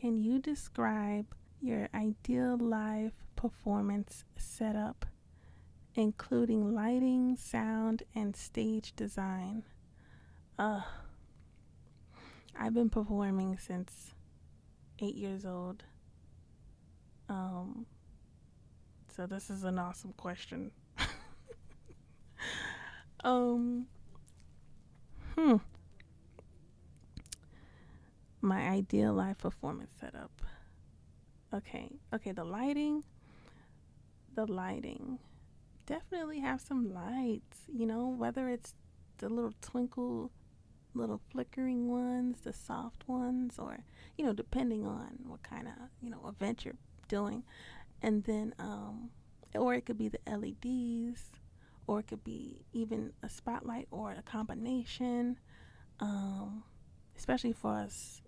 can you describe your ideal live performance setup, including lighting, sound, and stage design? Uh, I've been performing since 8 years old. Um, so this is an awesome question. um, hmm. My ideal live performance setup. Okay. The lighting. Definitely have some lights. Whether it's the little twinkle, little flickering ones, the soft ones, or depending on what kind of event you're doing, and then or it could be the LEDs, or it could be even a spotlight or a combination. Um, Especially for us,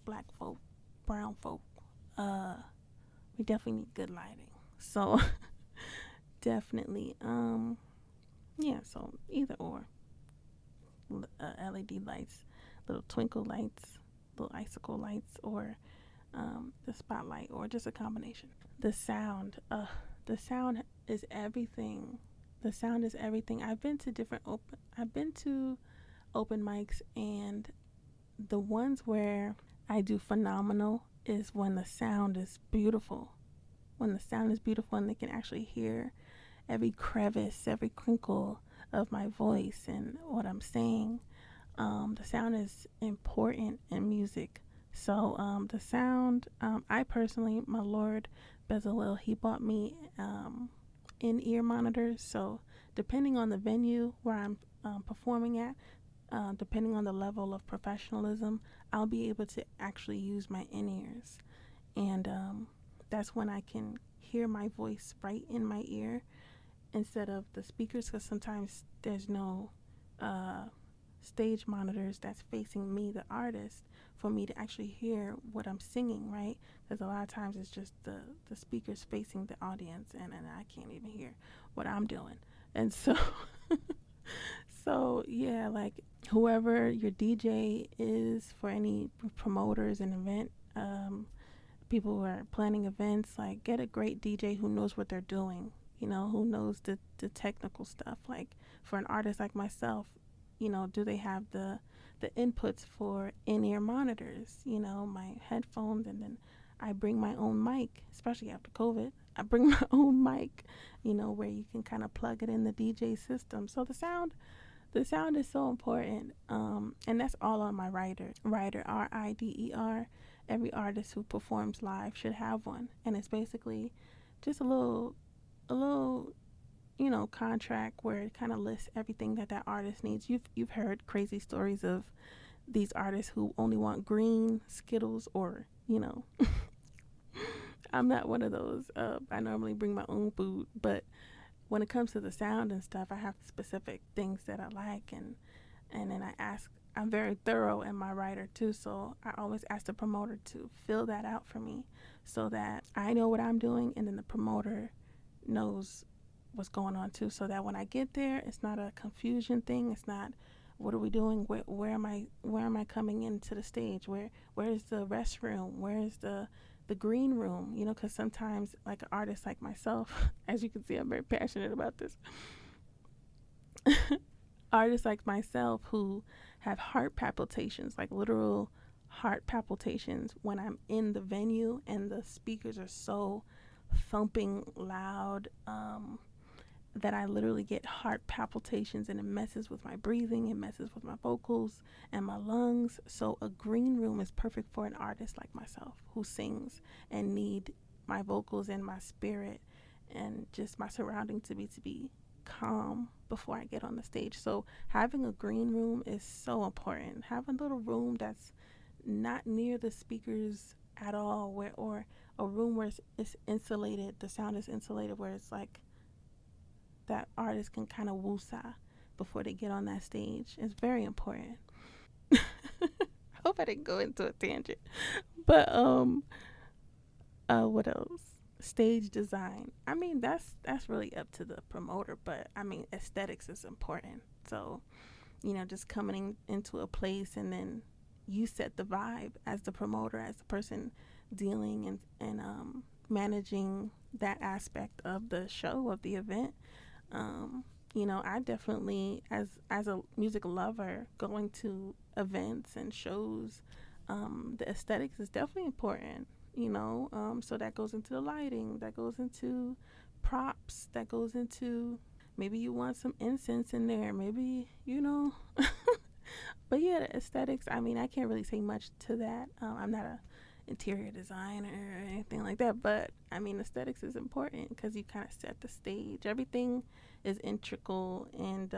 black folk, brown folk, uh, we definitely need good lighting. So definitely, yeah. So either or, LED lights, little twinkle lights, little icicle lights, or the spotlight, or just a combination. The sound, the sound is everything. The sound is everything. I've been to open mics, and the ones where I do phenomenal is when the sound is beautiful. When the sound is beautiful and they can actually hear every crevice, every crinkle of my voice and what I'm saying. The sound is important in music. So the sound, I personally, my Lord Bezalel, he bought me in-ear monitors. So depending on the venue where I'm performing at, depending on the level of professionalism, I'll be able to actually use my in-ears. And that's when I can hear my voice right in my ear instead of the speakers, because sometimes there's no stage monitors that's facing me, the artist, for me to actually hear what I'm singing, right? Because a lot of times it's just the speakers facing the audience, and I can't even hear what I'm doing. And so, so yeah, like whoever your DJ is for any promoters and event, people who are planning events, like get a great DJ who knows what they're doing, who knows the technical stuff. Like for an artist like myself, do they have the inputs for in-ear monitors, my headphones, and then I bring my own mic, especially after COVID. I bring my own mic, where you can kind of plug it in the DJ system. So the sound is so important, and that's all on my rider, RIDER. Every artist who performs live should have one, and it's basically just a little contract where it kind of lists everything that artist needs. You've heard crazy stories of these artists who only want green Skittles, or I'm not one of those. I normally bring my own food, but when it comes to the sound and stuff, I have specific things that I like, and then I'm very thorough in my writer too, so I always ask the promoter to fill that out for me so that I know what I'm doing, and then the promoter knows what's going on too, so that when I get there, it's not a confusion thing. It's not, what are we doing? Where am I coming into the stage? Where's the restroom? Where's the green room? Because sometimes, like an artist like myself, as you can see, I'm very passionate about this. Artists like myself who have heart palpitations, like literal heart palpitations, when I'm in the venue and the speakers are so thumping loud, that I literally get heart palpitations, and it messes with my breathing, it messes with my vocals and my lungs. So a green room is perfect for an artist like myself who sings and need my vocals and my spirit and just my surrounding to be calm before I get on the stage. So having a green room is so important. Have a little room that's not near the speakers at all, or a room where it's insulated, the sound is insulated, where it's like that artist can kind of woosah before they get on that stage. It's very important. I hope I didn't go into a tangent. But what else? Stage design. I mean, that's really up to the promoter, but I mean, aesthetics is important. So, just coming into a place and then you set the vibe as the promoter, as the person dealing and managing that aspect of the show, of the event. You know, I definitely, as a music lover, going to events and shows, the aesthetics is definitely important. You know, so that goes into the lighting, that goes into props, that goes into, maybe you want some incense in there, maybe, you know. But yeah, the aesthetics, I mean, I can't really say much to that. I'm not a interior designer or anything like that, but I mean, aesthetics is important because you kind of set the stage. Everything is integral and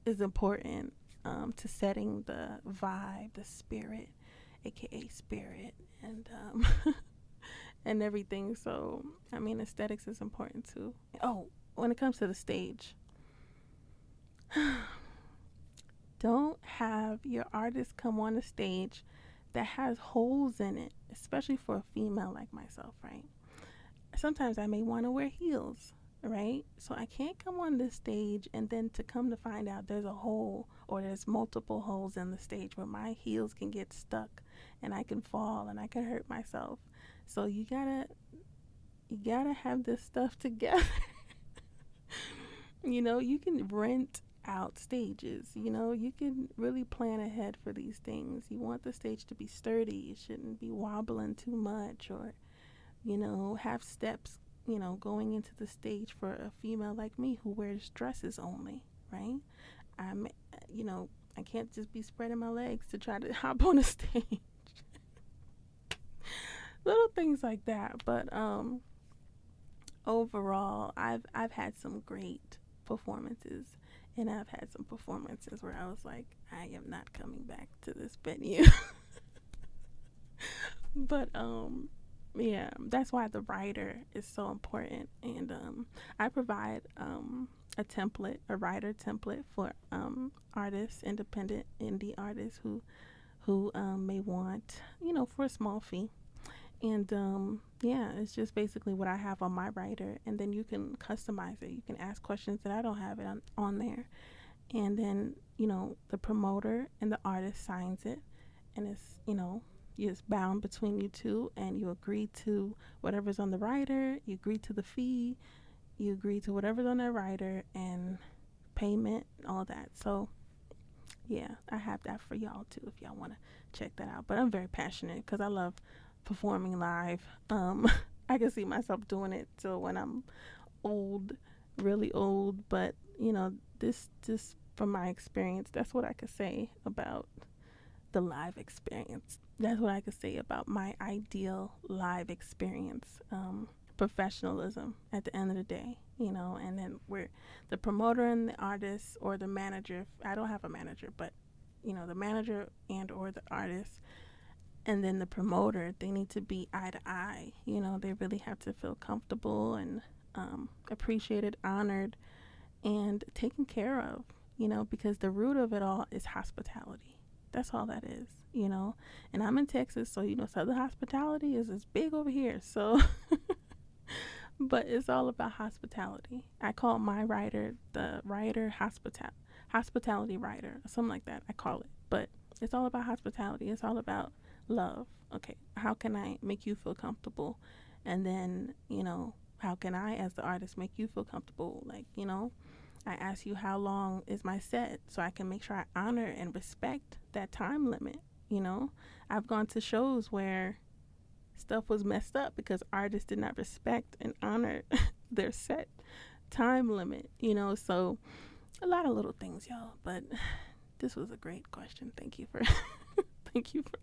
is important to setting the vibe, the spirit, aka spirit, and and everything. So I mean, aesthetics is important too. Oh, when it comes to the stage, don't have your artist come on the stage that has holes in it, especially for a female like myself, right? Sometimes I may want to wear heels, right? So I can't come on this stage and then to come to find out there's a hole or there's multiple holes in the stage where my heels can get stuck and I can fall and I can hurt myself. So you gotta have this stuff together. You know, you can rent out stages. You know, you can really plan ahead for these things. You want the stage to be sturdy. It shouldn't be wobbling too much or, you know, have steps, you know, going into the stage for a female like me who wears dresses only, right? I'm, you know, I can't just be spreading my legs to try to hop on a stage. Little things like that. But overall, I've had some great performances, and I've had some performances where I was like, I am not coming back to this venue. But yeah, that's why the writer is so important. And I provide a template, a writer template for artists, independent indie artists who may want, you know, for a small fee. And yeah, it's just basically what I have on my writer, and then you can customize it. You can ask questions that I don't have it on there, and then, you know, the promoter and the artist signs it, and it's, you know, it's bound between you two, and you agree to whatever's on the writer, you agree to the fee, you agree to whatever's on that writer, and payment, all that. So yeah, I have that for y'all too if y'all want to check that out. But I'm very passionate because I love performing live. I can see myself doing it till when I'm old, really old. But you know, this just from my experience, that's what I could say about the live experience. That's what I could say about my ideal live experience. Professionalism at the end of the day, you know. And then we're the promoter and the artist or the manager. I don't have a manager, but you know, the manager and or the artist and then the promoter, they need to be eye to eye. You know, they really have to feel comfortable and appreciated, honored, and taken care of, you know, because the root of it all is hospitality. That's all that is, you know. And I'm in Texas, so, you know, Southern hospitality is big over here. So, but it's all about hospitality. I call my writer the writer hospitality writer, something like that. I call it. But it's all about hospitality. It's all about love. Okay, how can I make you feel comfortable? And then, you know, how can I as the artist make you feel comfortable? Like, you know, I ask you how long is my set so I can make sure I honor and respect that time limit. You know, I've gone to shows where stuff was messed up because artists did not respect and honor their set time limit, you know. So a lot of little things, y'all, but this was a great question. Thank you for thank you for